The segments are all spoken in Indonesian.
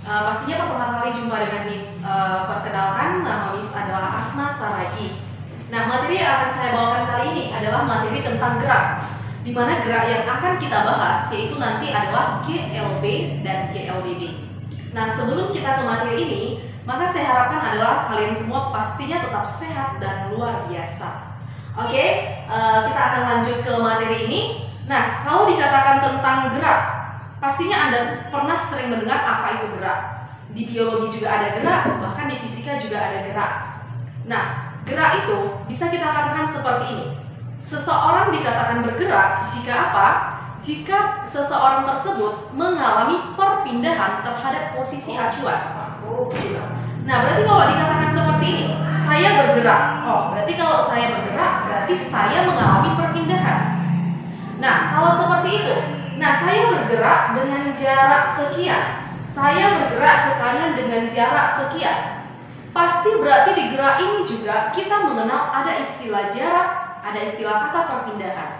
Pastinya pertama kali jumpa dengan Miss. Perkenalkan, nama Miss adalah Asna Saragi. Nah, materi yang akan saya bawakan kali ini adalah materi tentang gerak, di mana gerak yang akan kita bahas yaitu nanti adalah GLB dan GLBD. Nah, sebelum kita ke materi ini, maka saya harapkan adalah kalian semua pastinya tetap sehat dan luar biasa. Oke, kita akan lanjut ke materi ini. Nah, kalau dikatakan tentang gerak, pastinya Anda pernah sering mendengar apa itu gerak. Di biologi juga ada gerak, bahkan di fisika juga ada gerak. Nah, gerak itu bisa kita katakan seperti ini. Seseorang dikatakan bergerak jika apa? Jika seseorang tersebut mengalami perpindahan terhadap posisi acuan. Nah, berarti kalau dikatakan seperti ini, saya bergerak. Oh, berarti kalau saya bergerak, berarti saya mengalami perpindahan. Nah, kalau seperti itu, nah saya bergerak dengan jarak sekian. Saya bergerak ke kanan dengan jarak sekian. Pasti berarti di gerak ini juga kita mengenal ada istilah jarak, ada istilah kata perpindahan.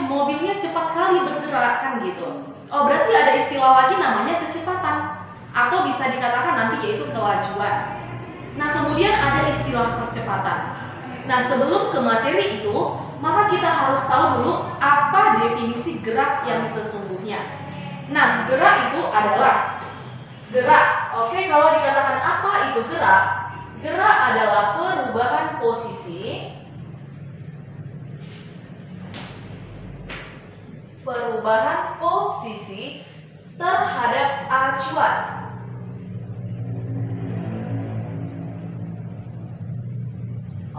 Mobilnya cepat kali bergerak kan gitu. Oh, berarti ada istilah lagi namanya kecepatan, atau bisa dikatakan nanti yaitu kelajuan. Nah, kemudian ada istilah percepatan. Nah, sebelum ke materi itu, maka kita harus tahu dulu apa definisi gerak yang sesungguhnya. Nah, gerak itu adalah gerak. Oke, kalau dikatakan apa itu gerak? Gerak adalah perubahan posisi terhadap acuan.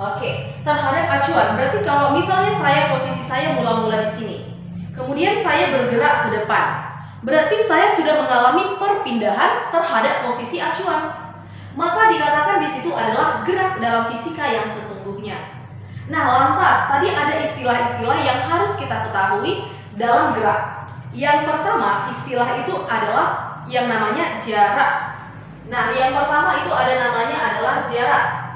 Oke, terhadap acuan. Berarti kalau misalnya posisi saya mula-mula di sini, kemudian saya bergerak ke depan, berarti saya sudah mengalami perpindahan terhadap posisi acuan. Maka dikatakan di situ adalah gerak dalam fisika yang sesungguhnya. Nah, lantas tadi ada istilah-istilah yang harus kita ketahui dalam gerak. Yang pertama, istilah itu adalah yang namanya jarak. Nah, yang pertama itu ada namanya adalah jarak.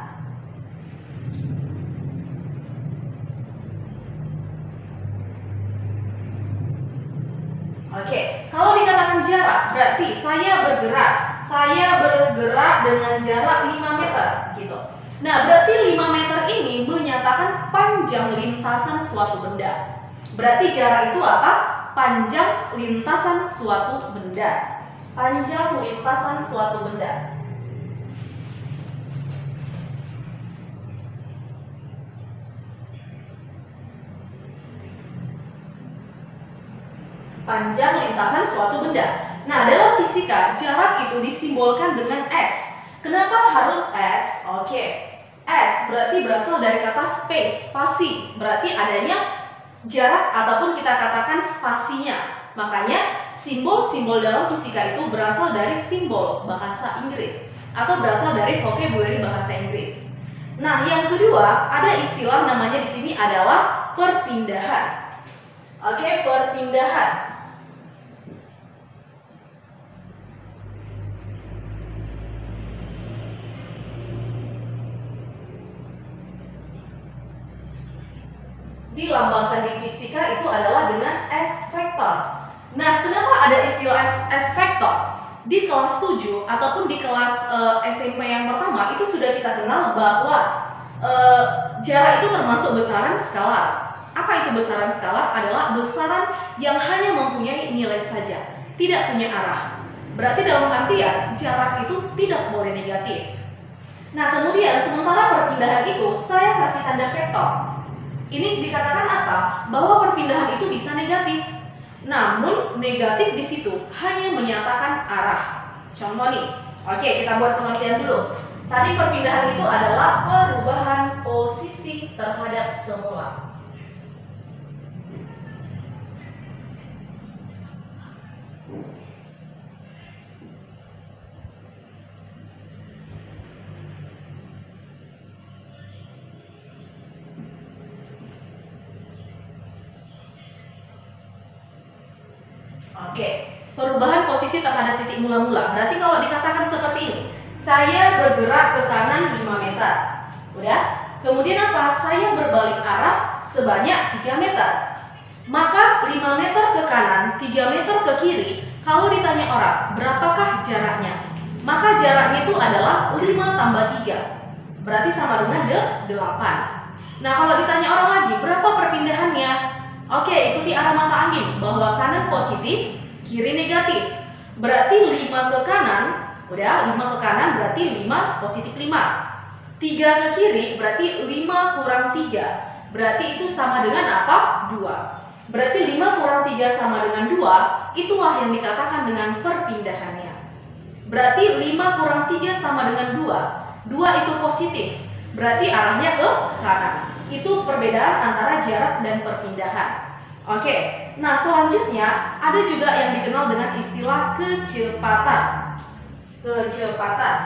Oke, kalau dikatakan jarak, berarti saya bergerak dengan jarak 5 meter gitu. Nah, berarti 5 meter ini menyatakan panjang lintasan suatu benda. Berarti jarak itu apa? Panjang lintasan suatu benda. Panjang lintasan suatu benda. Panjang lintasan suatu benda. Nah, dalam fisika, jarak itu disimbolkan dengan S. Kenapa harus S? Oke, S berarti berasal dari kata space, spasi. Berarti adanya jarak ataupun kita katakan spasinya. Makanya simbol-simbol dalam fisika itu berasal dari simbol bahasa Inggris atau berasal dari vocabulary bahasa Inggris. Nah, yang kedua, ada istilah namanya di sini adalah perpindahan. Oke, perpindahan. Dilambangkan di fisika itu adalah dengan S vektor. Nah, kenapa ada istilah S vektor? Di kelas 7 ataupun di kelas SMP yang pertama itu sudah kita kenal bahwa jarak itu termasuk besaran skalar. Apa itu besaran skalar? Adalah besaran yang hanya mempunyai nilai saja, tidak punya arah. Berarti dalam artian jarak itu tidak boleh negatif. Nah, kemudian sementara perpindahan itu saya kasih tanda vektor. Ini dikatakan apa? Bahwa perpindahan itu bisa negatif. Namun negatif di situ hanya menyatakan arah. Contoh nih. Oke, kita buat pengertian dulu. Tadi perpindahan itu adalah perubahan posisi terhadap semula. Oke, perubahan posisi terhadap titik mula-mula. Berarti kalau dikatakan seperti ini, saya bergerak ke kanan 5 meter. Udah? Kemudian apa? Saya berbalik arah sebanyak 3 meter. Maka 5 meter ke kanan, 3 meter ke kiri, Kalau ditanya orang, berapakah jaraknya? Maka jaraknya itu adalah 5 tambah 3. Berarti sama dengan 8. Nah, kalau ditanya orang lagi, berapa perpindahannya? Oke, ikuti arah mata angin, bahwa kanan positif, kiri negatif. Berarti 5 ke kanan, udah 5 ke kanan berarti 5 positif 5. 3 ke kiri berarti 5 kurang 3. Berarti itu sama dengan apa? 2. Berarti 5 kurang 3 sama dengan 2, itulah yang dikatakan dengan perpindahannya. Berarti 5 kurang 3 sama dengan 2. 2 itu positif, berarti arahnya ke kanan. Itu perbedaan antara jarak dan perpindahan. Oke, nah selanjutnya ada juga yang dikenal dengan istilah kecepatan. Kecepatan.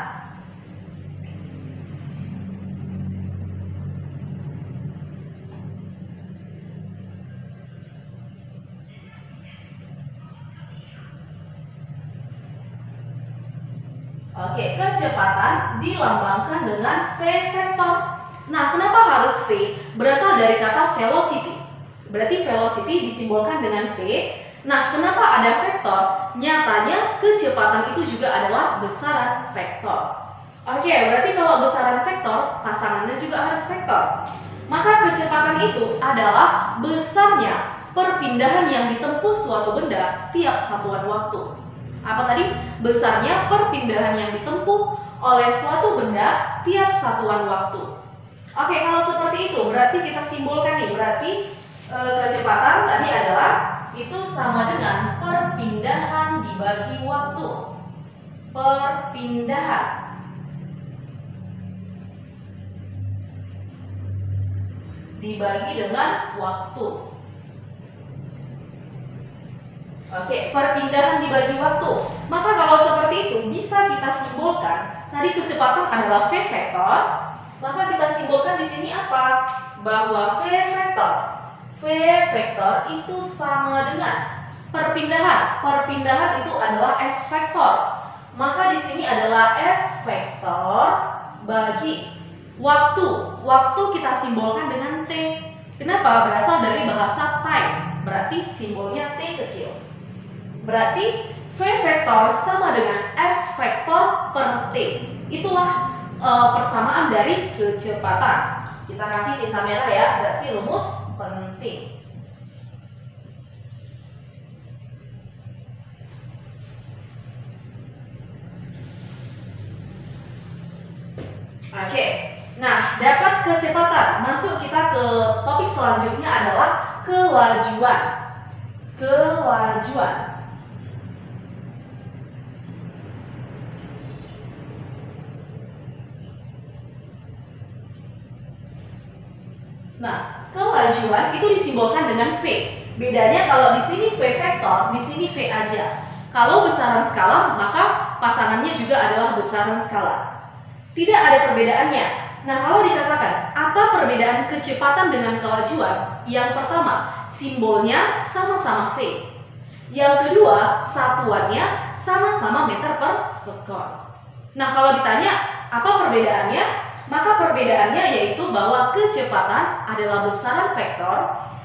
Oke, kecepatan dilambangkan dengan V vektor. Nah, kenapa harus V? Berasal dari kata velocity. Berarti velocity disimbolkan dengan V. Nah, kenapa ada vektor? Nyatanya kecepatan itu juga adalah besaran vektor. Oke, berarti kalau besaran vektor, pasangannya juga harus vektor. Maka kecepatan itu adalah besarnya perpindahan yang ditempuh suatu benda tiap satuan waktu. Apa tadi? Besarnya perpindahan yang ditempuh oleh suatu benda tiap satuan waktu. Oke, kalau seperti itu berarti kita simbolkan nih. Berarti kecepatan tadi adalah itu sama dengan perpindahan dibagi waktu. Perpindahan dibagi dengan waktu. Oke, perpindahan dibagi waktu. Maka kalau seperti itu bisa kita simbolkan. Tadi kecepatan adalah V vektor. Maka kita simbolkan di sini apa? Bahwa V vektor. V vektor itu sama dengan perpindahan. Perpindahan itu adalah S vektor. Maka di sini adalah S vektor bagi waktu. Waktu kita simbolkan dengan T. Kenapa? Berasal dari bahasa time. Berarti simbolnya T kecil. Berarti V vektor sama dengan S vektor per T. Itulah persamaan dari kecepatan. Kita kasih tinta merah ya, berarti rumus penting. Oke, nah dapat kecepatan. Masuk kita ke topik selanjutnya adalah kelajuan. Kelajuan. Nah, kelajuan itu disimbolkan dengan V. Bedanya kalau di sini V vektor, di sini V aja. Kalau besaran skala, maka pasangannya juga adalah besaran skala. Tidak ada perbedaannya. Nah, kalau dikatakan apa perbedaan kecepatan dengan kelajuan? Yang pertama, simbolnya sama-sama V. Yang kedua, satuannya sama-sama meter per sekon. Nah, kalau ditanya apa perbedaannya? Maka perbedaannya yaitu bahwa kecepatan adalah besaran vektor,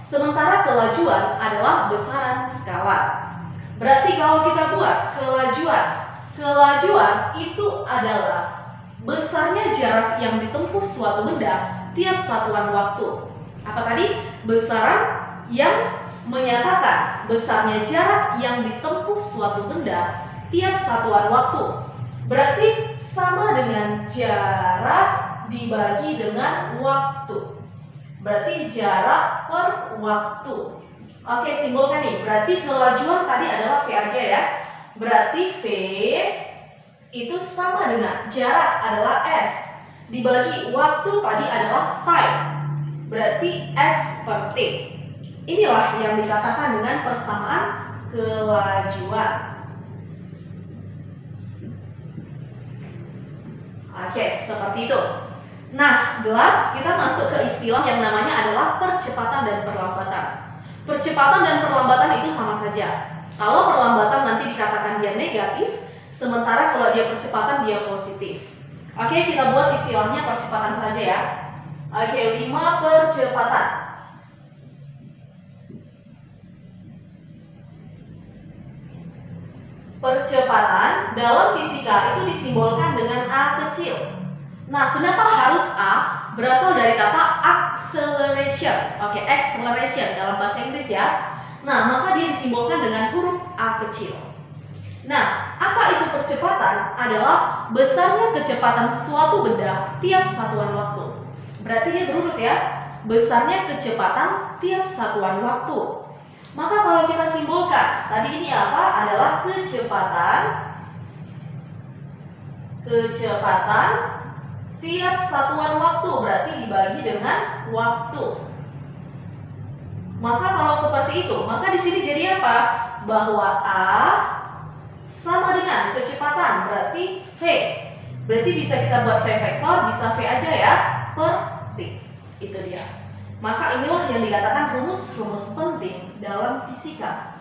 sementara kelajuan adalah besaran skala. Berarti kalau kita buat kelajuan itu adalah besarnya jarak yang ditempuh suatu benda tiap satuan waktu. Apa tadi? Besaran yang menyatakan besarnya jarak yang ditempuh suatu benda tiap satuan waktu. Berarti sama dengan jarak dibagi dengan waktu. Berarti jarak per waktu. Oke, simbolkan nih. Berarti kelajuan tadi adalah V aja ya. Berarti V itu sama dengan jarak adalah S dibagi waktu tadi adalah time. Berarti S per T. Inilah yang dikatakan dengan persamaan kelajuan. Oke, seperti itu. Nah, jelas kita masuk ke istilah yang namanya adalah percepatan dan perlambatan. Percepatan dan perlambatan itu sama saja. Kalau perlambatan nanti dikatakan dia negatif, sementara kalau dia percepatan dia positif. Oke, kita buat istilahnya percepatan saja ya. Oke, 5 percepatan. percepatan dalam fisika itu disimbolkan dengan A kecil. Nah, kenapa harus A? Berasal dari kata acceleration. Oke, acceleration dalam bahasa Inggris ya. Nah, maka dia disimbolkan dengan huruf A kecil. Nah, apa itu percepatan? Adalah besarnya kecepatan suatu benda tiap satuan waktu. Berarti dia berurut ya. Besarnya kecepatan tiap satuan waktu. Maka kalau kita simbolkan, tadi ini apa? Adalah kecepatan tiap satuan waktu, berarti dibagi dengan waktu. Maka kalau seperti itu, maka di sini jadi apa? Bahwa A sama dengan kecepatan, berarti V. Berarti bisa kita buat V vektor, bisa V aja ya, per T. Itu dia. Maka inilah yang dikatakan rumus-rumus penting dalam fisika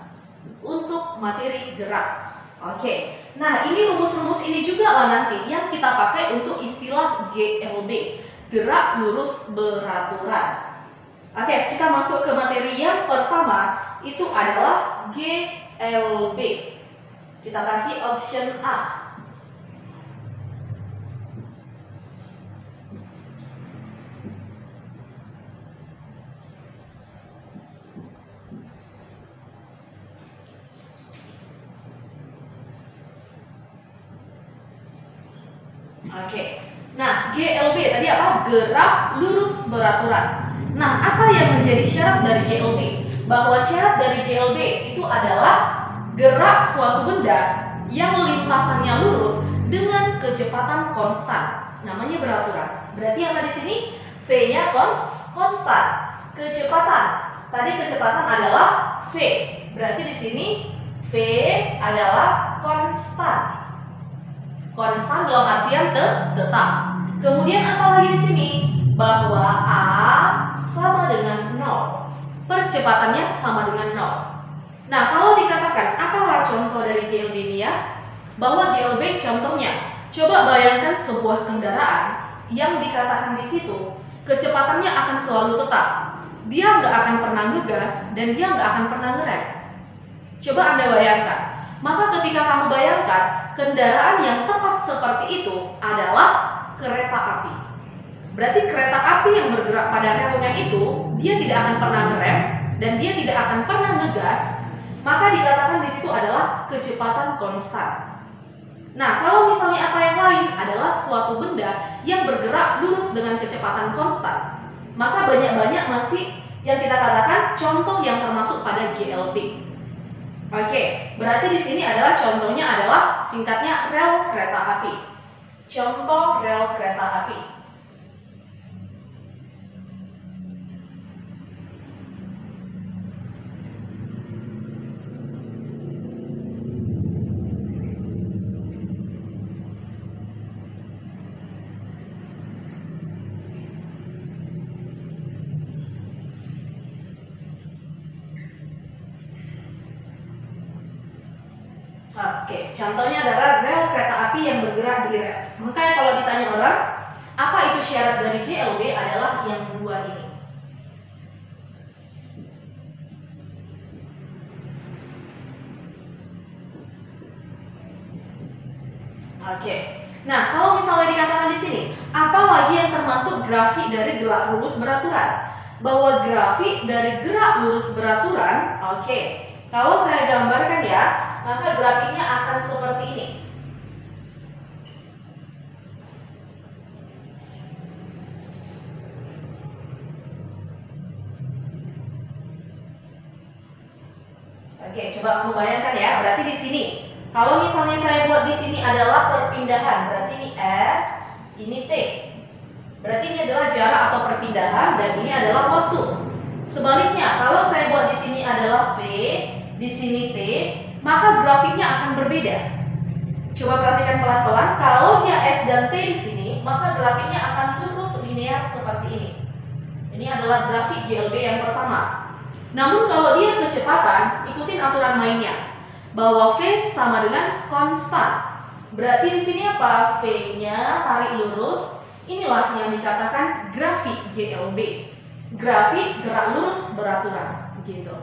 untuk materi gerak. Oke. Nah, ini rumus-rumus ini juga lah nanti yang kita pakai untuk istilah GLB, gerak lurus beraturan. Oke, kita masuk ke materi yang pertama, itu adalah GLB. Kita kasih option A. Oke. Nah, GLB tadi apa? Gerak lurus beraturan. Nah, apa yang menjadi syarat dari GLB? Bahwa syarat dari GLB itu adalah gerak suatu benda yang lintasannya lurus dengan kecepatan konstan. Namanya beraturan. Berarti apa di sini? V-nya konstan. Kecepatan. Tadi kecepatan adalah V. Berarti di sini V adalah konstan. Konstan dalam artian tetap. Kemudian apa lagi di sini? Bahwa A sama dengan 0. Percepatannya sama dengan 0. Nah, kalau dikatakan apalah contoh dari GLB ini ya? Bahwa GLB contohnya, coba bayangkan sebuah kendaraan yang dikatakan di situ kecepatannya akan selalu tetap. Dia nggak akan pernah ngegas dan dia nggak akan pernah ngerem. Coba Anda bayangkan. Maka ketika kamu bayangkan kendaraan yang tepat seperti itu adalah kereta api. Berarti kereta api yang bergerak pada relnya itu dia tidak akan pernah ngerem dan dia tidak akan pernah ngegas. Maka dikatakan di situ adalah kecepatan konstan. Nah, kalau misalnya apa yang lain adalah suatu benda yang bergerak lurus dengan kecepatan konstan, maka banyak-banyak masih yang kita katakan contoh yang termasuk pada GLB. Oke, berarti di sini adalah contohnya adalah singkatnya rel kereta api. Contoh rel kereta api. Oke, contohnya adalah rel kereta api yang bergerak di rel. Makanya kalau ditanya orang, apa itu syarat dari GLB adalah yang dua ini. Oke. Nah, kalau misalnya dikatakan di sini, apa lagi yang termasuk grafik dari gerak lurus beraturan? Bahwa grafik dari gerak lurus beraturan, oke. Kalau saya gambarkan ya, maka grafiknya akan seperti ini. Oke, coba kamu bayangkan ya. Berarti di sini, kalau misalnya saya buat di sini adalah perpindahan, berarti ini S, ini T. Berarti ini adalah jarak atau perpindahan dan ini adalah waktu. Sebaliknya, kalau saya buat di sini adalah V, di sini T, maka grafiknya akan berbeda. Coba perhatikan pelan-pelan. Kalau dia S dan T di sini, maka grafiknya akan lurus linear seperti ini. Ini adalah grafik GLB yang pertama. Namun kalau dia kecepatan, ikutin aturan mainnya. Bahwa V sama dengan konstan. Berarti di sini apa? V-nya tarik lurus. Inilah yang dikatakan grafik GLB. Grafik gerak lurus beraturan, gitu.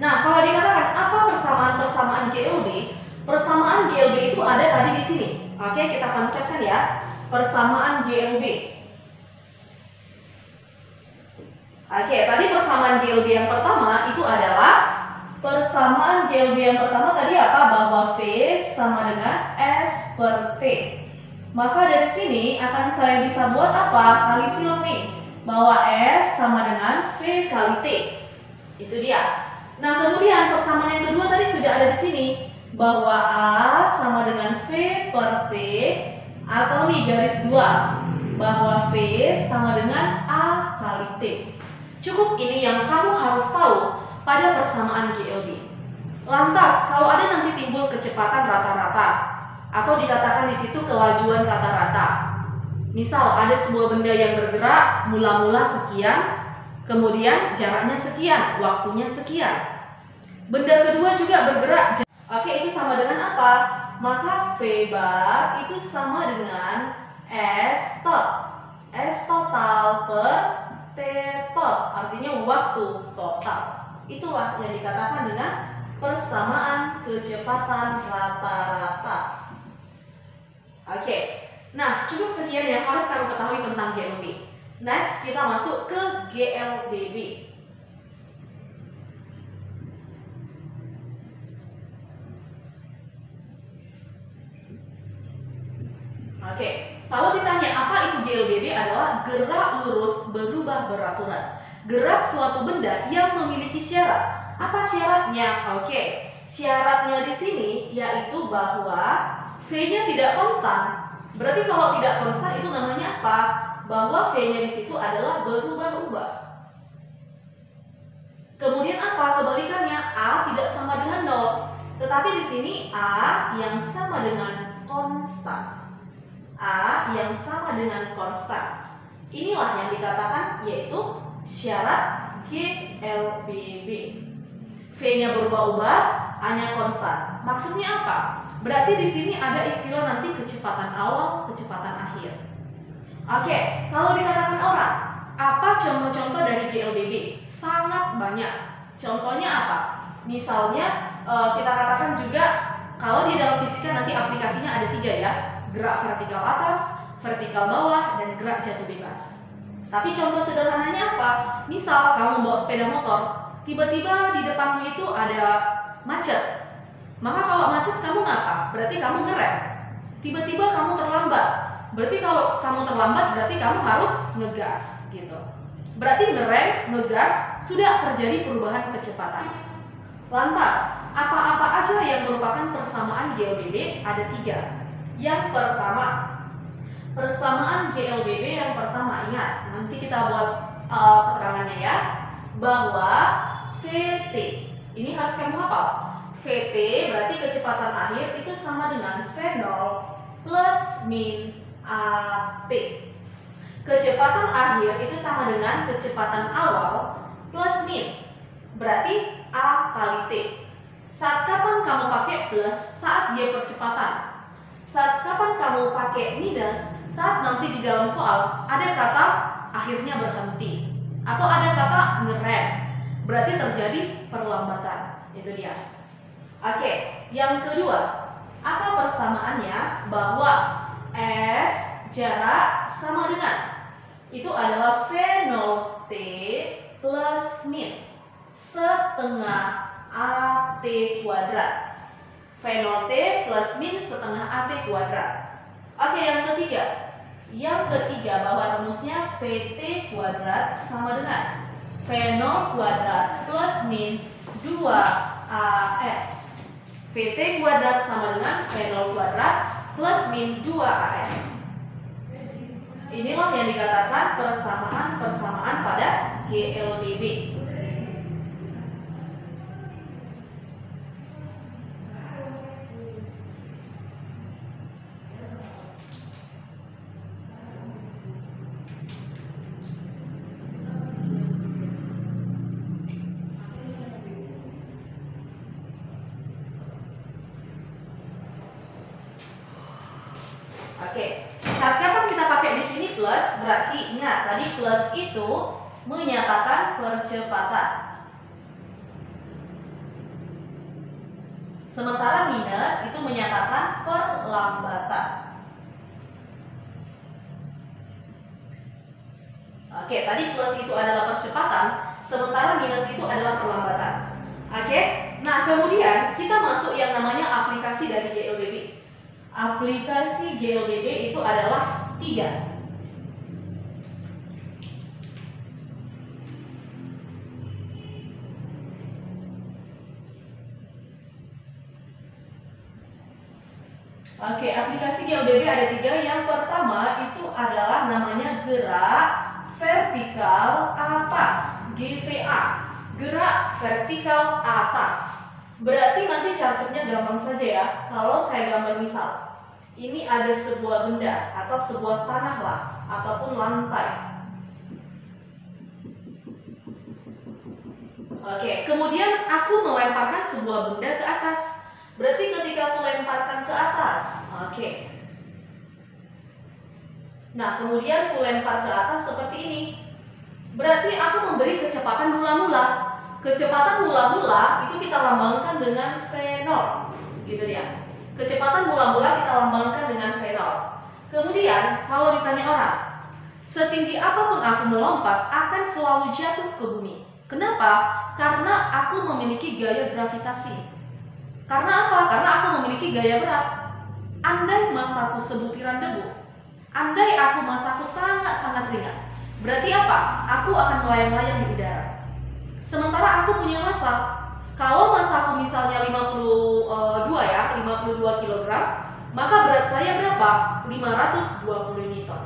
Nah, kalau dikatakan apa persamaan-persamaan GLB, Persamaan GLB itu ada tadi di sini. Oke, kita konsepkan ya. Persamaan GLB. Oke, tadi persamaan GLB yang pertama itu adalah persamaan GLB yang pertama tadi apa? Bahwa V sama dengan S per T. Maka dari sini akan saya bisa buat apa? Kali silang nih. Bahwa S sama dengan V kali T. Itu dia. Nah, kemudian persamaan yang kedua tadi sudah ada di sini. Bahwa A sama dengan V per T. Atau nih garis 2. Bahwa V sama dengan A kali T. Cukup ini yang kamu harus tahu pada persamaan GLB. Lantas, kalau ada nanti timbul kecepatan rata-rata atau dikatakan di situ kelajuan rata-rata. Misal ada sebuah benda yang bergerak mula-mula sekian, kemudian jaraknya sekian, waktunya sekian. Benda kedua juga bergerak. Oke, itu sama dengan apa? Maka V bar itu sama dengan S total per T tot, artinya waktu total. Itulah yang dikatakan dengan persamaan kecepatan rata-rata. Oke, nah cukup sekian yang harus kamu ketahui tentang GLB. Next, kita masuk ke GLBB. Oke, kalau ditanya apa itu GLBB adalah gerak lurus berubah beraturan. Gerak suatu benda yang memiliki syarat. Apa syaratnya? Oke, syaratnya di sini yaitu bahwa V-nya tidak konstan. Berarti kalau tidak konstan itu namanya apa? Bahwa V-nya di situ adalah berubah-ubah. Kemudian apa? Kebalikannya, A tidak sama dengan 0. Tetapi di sini A yang sama dengan konstan. A yang sama dengan konstan. Inilah yang dikatakan yaitu syarat GLBB. V-nya berubah-ubah, A-nya konstan. Maksudnya apa? Berarti di sini ada istilah nanti kecepatan awal, kecepatan akhir. Oke, kalau dikatakan orang, apa contoh-contoh dari GLBB? Sangat banyak. Contohnya apa? Misalnya kita katakan juga kalau di dalam fisika nanti aplikasinya ada 3 ya. Gerak vertikal atas, vertikal bawah, dan gerak jatuh bebas. Tapi contoh sederhananya apa? Misal kamu bawa sepeda motor, tiba-tiba di depanmu itu ada macet. Maka kalau macet kamu ngapa? Berarti kamu ngerem. Tiba-tiba kamu terlambat. Berarti kalau kamu terlambat berarti kamu harus ngegas gitu. Berarti ngerem, ngegas, sudah terjadi perubahan kecepatan. Lantas, apa-apa aja yang merupakan persamaan GLBB? Ada 3. Yang pertama, persamaan GLBB yang pertama, ingat, nanti kita buat keterangannya ya, bahwa VT, ini harus kamu hafal. VT berarti kecepatan akhir itu sama dengan V0 plus min AP. Kecepatan akhir itu sama dengan kecepatan awal plus min, berarti A kali T. Saat kapan kamu pakai plus? Saat dia percepatan. Saat kapan kamu pakai minus? Saat nanti di dalam soal ada kata akhirnya berhenti atau ada kata ngerem, berarti terjadi perlambatan. Itu dia. Oke, yang kedua, apa persamaannya? Bahwa S jarak sama dengan itu adalah V0T plus min setengah AT kuadrat. V0T plus min setengah AT kuadrat. Oke, yang ketiga. Yang ketiga bahwa rumusnya VT kuadrat sama dengan V0 kuadrat plus min 2AS. VT kuadrat sama dengan V0 kuadrat plus min 2AS. Inilah yang dikatakan persamaan-persamaan pada GLBB. Oke, saat kapan kita pakai di sini plus? Berarti ingat tadi plus itu menyatakan percepatan. Sementara minus itu menyatakan perlambatan. Oke, tadi plus itu adalah percepatan, sementara minus itu adalah perlambatan. Oke, nah kemudian kita masuk yang namanya aplikasi dari GLBB. Aplikasi GLBB itu adalah 3. Oke, aplikasi GLBB ada 3. Yang pertama itu adalah namanya gerak vertikal atas, GVA. Gerak vertikal atas. Berarti nanti caranya gampang saja ya. Kalau saya gambar misal, ini ada sebuah benda atau sebuah tanah lah, ataupun lantai. Oke, kemudian aku melemparkan sebuah benda ke atas. Berarti ketika aku lemparkan ke atas, oke. Nah, kemudian aku lempar ke atas seperti ini. Berarti aku memberi kecepatan mula-mula. Kecepatan mula-mula itu kita lambangkan dengan V0, gitu ya. Kecepatan mula-mula kita lambangkan dengan V0. Kemudian, kalau ditanya orang, setinggi apapun aku melompat akan selalu jatuh ke bumi. Kenapa? Karena aku memiliki gaya gravitasi. Karena apa? Karena aku memiliki gaya berat. Andai masaku sebutiran debu, andai aku masaku sangat-sangat ringan, berarti apa? Aku akan melayang-layang di udara. Sementara aku punya massa. Kalau massaku misalnya 52 kg, maka berat saya berapa? 520 Newton.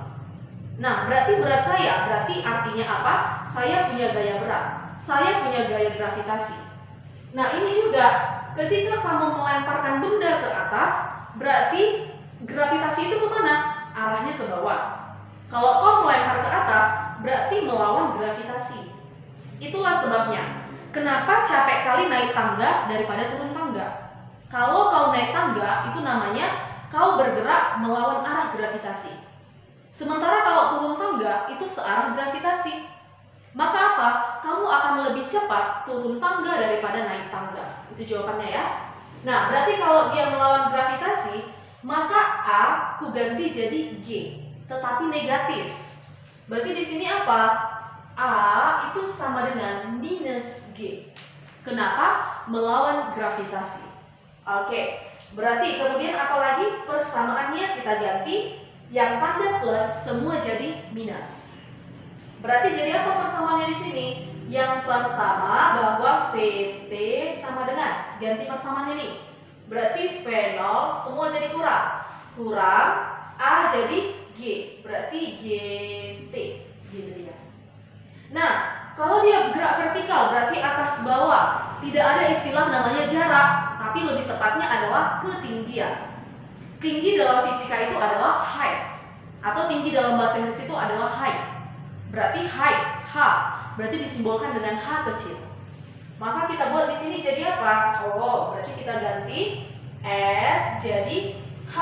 Nah, berarti berat saya, berarti artinya apa? Saya punya gaya berat. Saya punya gaya gravitasi. Nah, ini juga ketika kamu melemparkan benda ke atas, berarti gravitasi itu kemana? Arahnya ke bawah. Kalau kau melempar ke atas, berarti melawan gravitasi. Itulah sebabnya kenapa capek kali naik tangga daripada turun tangga. Kalau kau naik tangga, itu namanya kau bergerak melawan arah gravitasi. Sementara kalau turun tangga, itu searah gravitasi. Maka apa? Kamu akan lebih cepat turun tangga daripada naik tangga. Itu jawabannya ya. Nah, berarti kalau dia melawan gravitasi, maka A ku ganti jadi G, tetapi negatif. Berarti di sini apa? A itu sama dengan minus G. Kenapa? Melawan gravitasi. Oke, berarti kemudian apa lagi? Persamaannya kita ganti, yang tanda plus semua jadi minus. Berarti jadi apa persamaannya di sini? Yang pertama bahwa VT sama dengan, ganti persamaannya nih. Berarti V0 semua jadi kurang. Kurang A jadi G. Berarti GT. Gitu ya. Nah, kalau dia gerak vertikal berarti atas bawah. Tidak ada istilah namanya jarak, tapi lebih tepatnya adalah ketinggian. Tinggi dalam fisika itu adalah height. Atau tinggi dalam bahasa Inggris itu adalah height. Berarti height, H, berarti disimbolkan dengan H kecil. Maka kita buat di sini jadi apa? Oh, berarti kita ganti S jadi H,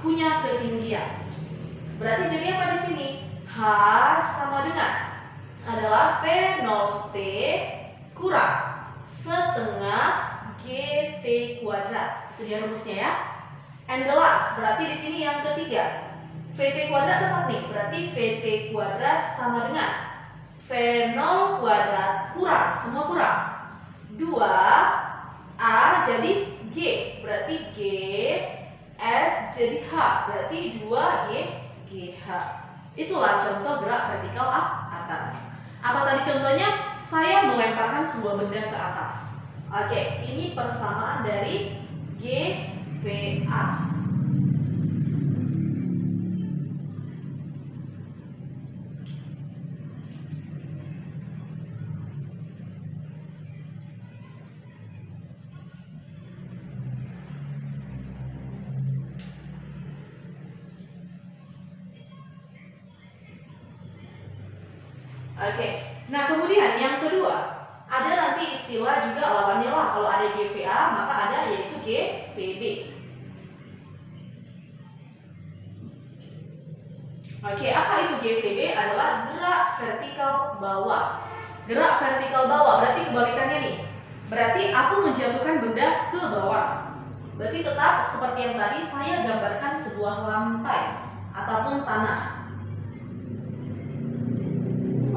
punya ketinggian. Berarti jadi apa di sini? H sama dengan adalah V0T kurang setengah GT kuadrat. Itu dia rumusnya ya. And the last, berarti di sini yang ketiga. VT kuadrat tetap nih, berarti VT kuadrat sama dengan V0 kuadrat kurang, semua kurang 2A jadi G, berarti G, S jadi H, berarti 2G, GH. Itulah contoh gerak vertikal atas. Apa tadi contohnya? Saya melemparkan sebuah benda ke atas. Oke, ini persamaan dari GVA. Oke, nah kemudian yang kedua, ada nanti istilah juga lawannya lah. Kalau ada GVA, maka ada yaitu GVB. Oke, apa itu GVB? Adalah gerak vertikal bawah. Gerak vertikal bawah berarti kebalikannya nih. Berarti aku menjatuhkan benda ke bawah. Berarti tetap seperti yang tadi saya gambarkan sebuah lantai ataupun tanah.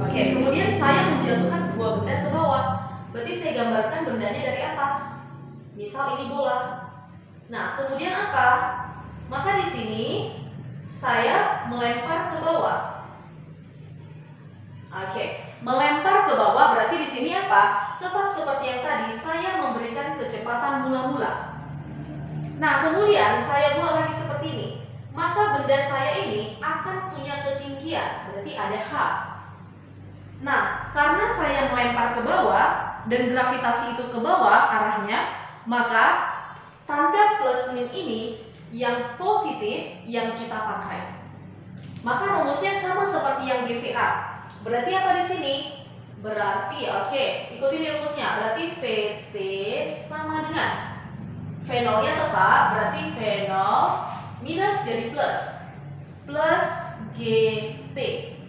Oke, kemudian saya menjatuhkan sebuah benda ke bawah. Berarti saya gambarkan bendanya dari atas. Misal ini bola. Nah, kemudian apa? Maka di sini saya melempar ke bawah. Oke, melempar ke bawah berarti di sini apa? Tetap seperti yang tadi, saya memberikan kecepatan mula-mula. Nah, kemudian saya buat lagi seperti ini. Maka benda saya ini akan punya ketinggian, berarti ada H. Nah, karena saya melempar ke bawah dan gravitasi itu ke bawah arahnya, maka tanda plus min ini yang positif yang kita pakai. Maka rumusnya sama seperti yang GVA. Berarti apa di sini? Berarti, oke, ikutin rumusnya. Berarti VT sama dengan V0-nya tetap, berarti V0 minus jadi plus. Plus GT.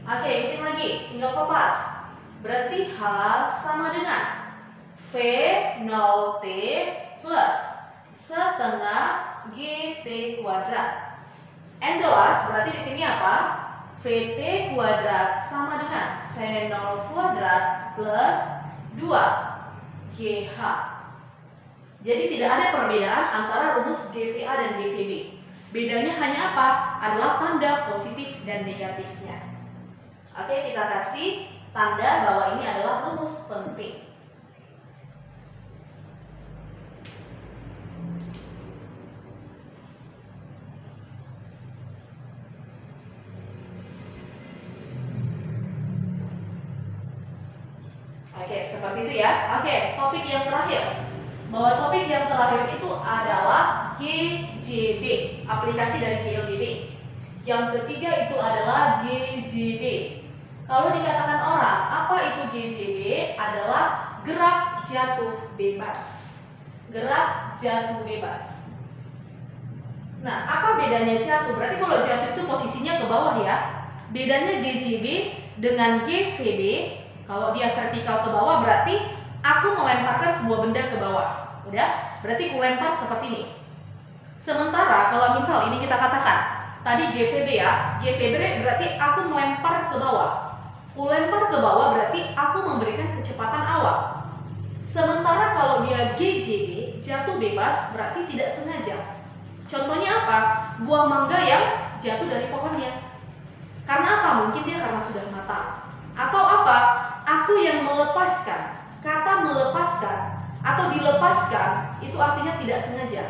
Oke, ikutin lagi, tinggal kopas. Berarti H sama dengan V0T plus setengah GT kuadrat. And jelas, berarti di sini apa? VT kuadrat sama dengan V0 kuadrat plus 2GH. Jadi tidak ada perbedaan antara rumus GVA dan GVB. Bedanya hanya apa? Adalah tanda positif dan negatifnya. Oke, kita kasih tanda bahwa ini adalah rumus penting. Oke, seperti itu ya. Oke, topik yang terakhir. Bahwa topik yang terakhir itu adalah GJB, aplikasi dari GLGB. Yang ketiga itu adalah GJB. Kalau dikatakan orang, apa itu GJB? Adalah gerak jatuh bebas. Gerak jatuh bebas. Nah, apa bedanya jatuh? Berarti kalau jatuh itu posisinya ke bawah ya. Bedanya GJB dengan GVB, kalau dia vertikal ke bawah berarti aku melemparkan sebuah benda ke bawah. Udah? Berarti ku lempar seperti ini. Sementara kalau misal ini kita katakan tadi GVB ya. GVB berarti aku melempar ke bawah. Ku lempar ke bawah berarti aku memberikan kecepatan awal. Sementara kalau dia GJB, jatuh bebas, berarti tidak sengaja. Contohnya apa? Buah mangga yang jatuh dari pohonnya. Karena apa? Mungkin dia karena sudah matang. Atau apa? Aku yang melepaskan. Kata melepaskan atau dilepaskan itu artinya tidak sengaja.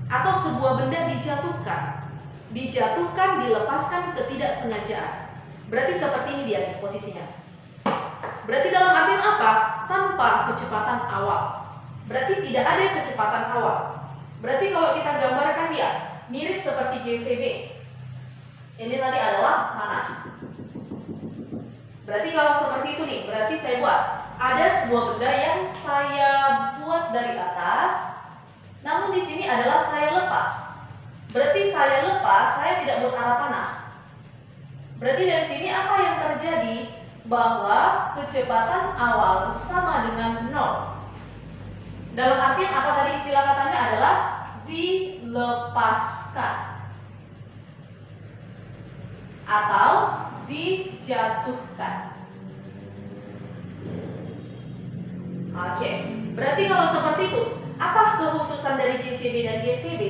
Atau sebuah benda dijatuhkan. Dijatuhkan, dilepaskan, ketidaksengajaan. Berarti seperti ini dia nih posisinya. Berarti dalam artian apa? Tanpa kecepatan awal. Berarti tidak ada kecepatan awal. Berarti kalau kita gambarkan dia mirip seperti GVB. Ini tadi adalah tanah. Berarti kalau seperti itu nih, berarti saya buat ada sebuah benda yang saya buat dari atas. Namun di sini adalah saya lepas. Berarti saya lepas, saya tidak buat arah panah. Berarti dari sini apa yang terjadi? Bahwa kecepatan awal sama dengan 0. Dalam artian apa tadi istilah katanya adalah dilepaskan atau dijatuhkan. Oke, berarti kalau seperti itu, apa kekhususan dari GCB dan GVB?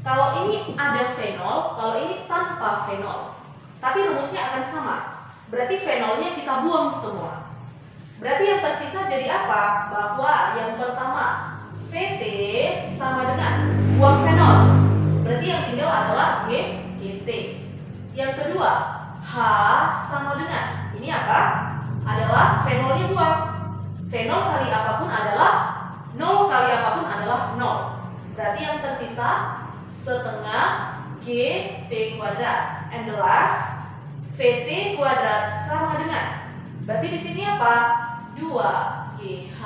Kalau ini ada V0, kalau ini tanpa V0. Tapi rumusnya akan sama. Berarti V0-nya kita buang semua. Berarti yang tersisa jadi apa? Bahwa yang pertama VT sama dengan buang V0. Berarti yang tinggal adalah GT. Yang kedua H sama dengan, ini apa? Adalah V0-nya buang. V0 kali apapun adalah 0 kali apapun adalah 0. Berarti yang tersisa setengah GT kuadrat. And the last VT kuadrat sama dengan, berarti di sini apa? 2GH.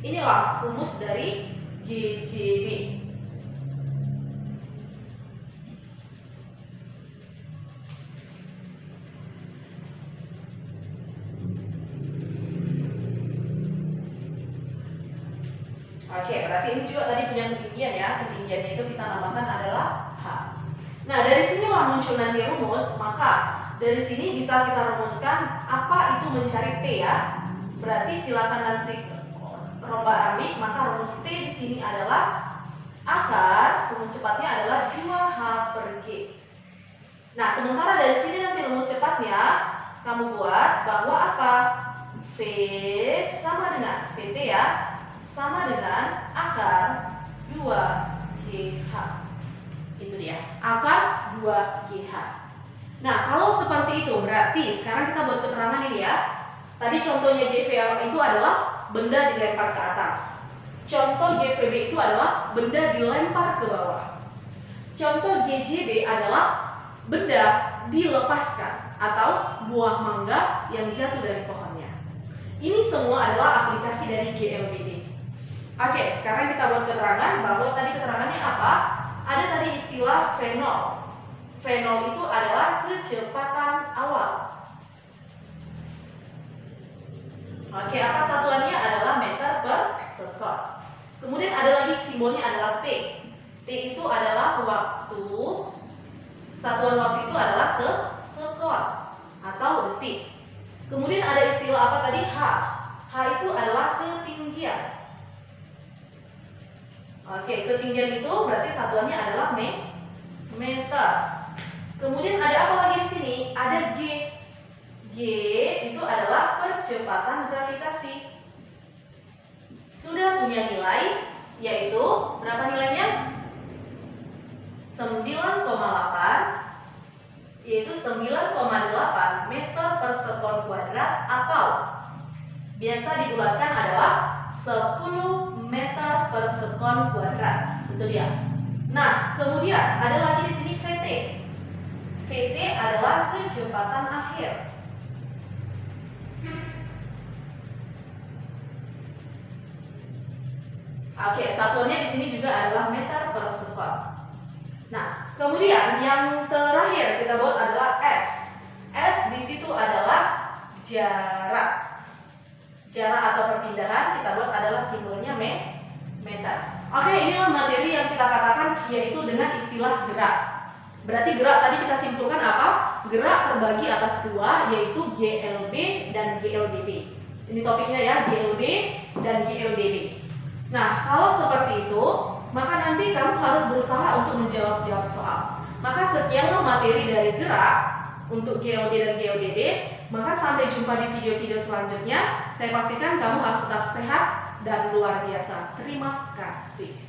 Inilah rumus dari GCB. Oke, berarti ini juga tadi punya ketinggian ya. Ketinggiannya itu kita namakan adalah H. Nah, dari sinilah muncul nanti rumus. Maka dari sini bisa kita rumuskan apa itu mencari T ya. Berarti silakan nanti rombak amik. Maka rumus T di sini adalah akar, rumus cepatnya adalah 2H per G. Nah, sementara dari sini nanti rumus cepatnya kamu buat bahwa apa? V sama dengan VT ya, sama dengan akar 2GH. Itu dia, akar 2GH. Nah, kalau seperti itu berarti sekarang kita buat keterangan ini ya. Tadi contohnya JVL itu adalah benda dilempar ke atas. Contoh GVB itu adalah benda dilempar ke bawah. Contoh GJB adalah benda dilepaskan atau buah mangga yang jatuh dari pohonnya. Ini semua adalah aplikasi dari GLBD. Oke, sekarang kita buat keterangan bahwa tadi keterangannya apa? Ada tadi istilah fenol. Fenol itu adalah kecepatan awal. Oke, apa satuannya adalah meter per second. Kemudian ada lagi simbolnya adalah T. T itu adalah waktu. Satuan waktu itu adalah sekon atau detik. Kemudian ada istilah apa tadi? H. H itu adalah ketinggian. Oke, ketinggian itu berarti satuannya adalah meter. Kemudian ada apa lagi di sini? Ada G. G itu adalah percepatan gravitasi. Sudah punya nilai, yaitu berapa nilainya? 9,8, yaitu 9,8 meter per sekon kuadrat, atau biasa dibulatkan adalah 10 meter per sekon kuadrat. Itu dia. Nah, kemudian ada lagi di sini VT. VT adalah kecepatan akhir. Oke, satuannya di sini juga adalah meter per sekon. Nah, kemudian yang terakhir kita buat adalah S. S di situ adalah jarak. Jarak atau perpindahan kita buat adalah simbolnya meter. Oke, inilah materi yang kita katakan yaitu dengan istilah gerak. Berarti gerak tadi kita simpulkan apa? Gerak terbagi atas dua, yaitu GLB dan GLBB. Ini topiknya ya, GLB dan GLBB. Nah, kalau seperti itu, maka nanti kamu harus berusaha untuk menjawab soal. Maka sekianlah materi dari gerak untuk GLB dan GLBB. Maka sampai jumpa di video-video selanjutnya. Saya pastikan kamu harus tetap sehat dan luar biasa. Terima kasih.